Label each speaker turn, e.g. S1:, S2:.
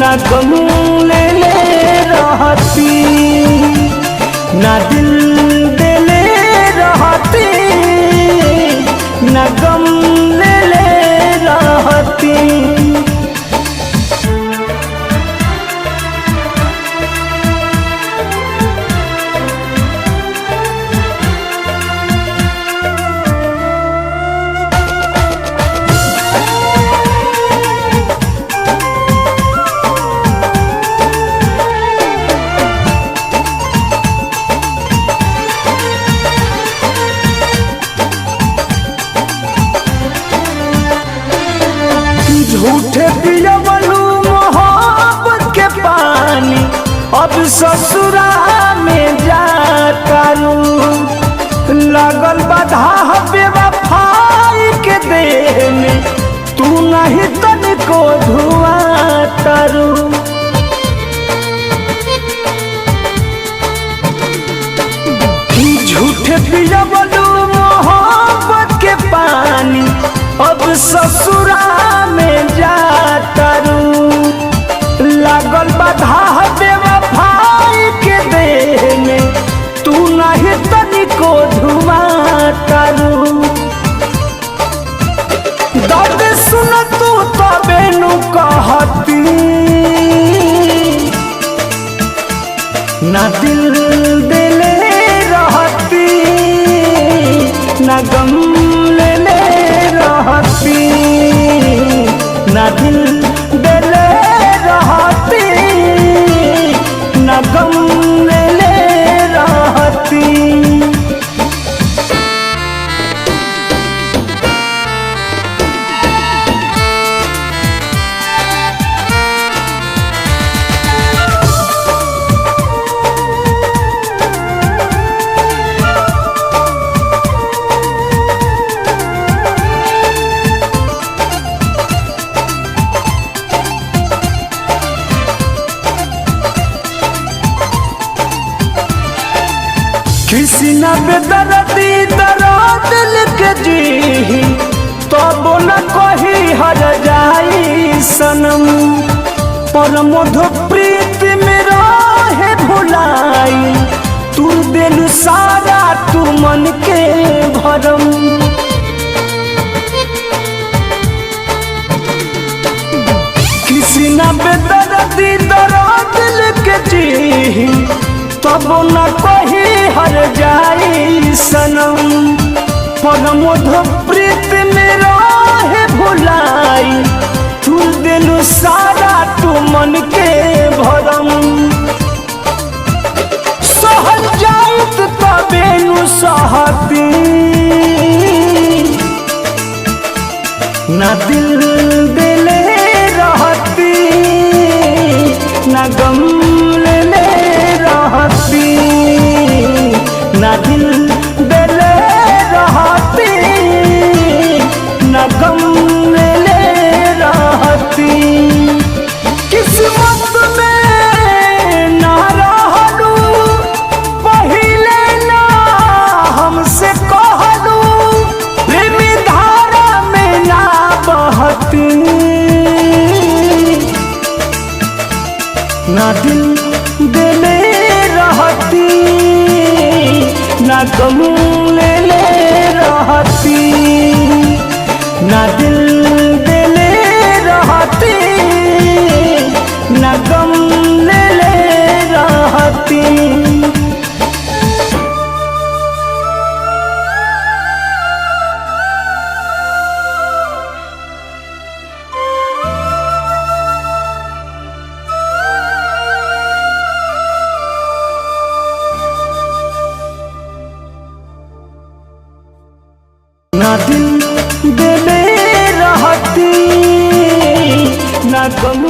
S1: ना गम ले रहती, ना दिल देले रहती, ना गम ले रहती। झूठे पियवलू मोहब्बत के पानी, अब ससुरा में जातारू। लगल बाधा बेवफाई के देह में, तू नहीं तनिको धुआं तारू। झूठे पियवलू मोहब्बत के पानी, अब ससुरा में जातारू। लागल बाधा बेवफाई के देह में, तू नहीं तनिको धुआं तारू। दर्द सुन तू तबे नु कहती, ना दिल देले रहती, ना गम ले रहती, ना दिल देले रहती, ना गम ले रहती। किसी न बेदर्दी दर्द लिख जी, तब न कही हर जाई सनम। पर मधु प्रीत में रहे भुलाई, तू दिल सारा तू मन के भरम। किसी न बेदर्दी दर्द लिख जी, तब न कही हर जाई सनम। पर मधु प्रीत में रहे भुलाई, तू दिल सारा तू मन के भरम। सहल जाइत तबे नु सहती, ना दिल देले रहती, ना गम ले रहती, ना दिल देले रहती, ना गम ले रहती। किस्मत में ना रहलू, पहिले ना हमसे कहलू, प्रेमी धारा में ना बहती, ना दिल देले रहती, ना गम ले रहती, ना दिल देले रहती, ना गम ले रहती। ना दिल देले रहती, ना गम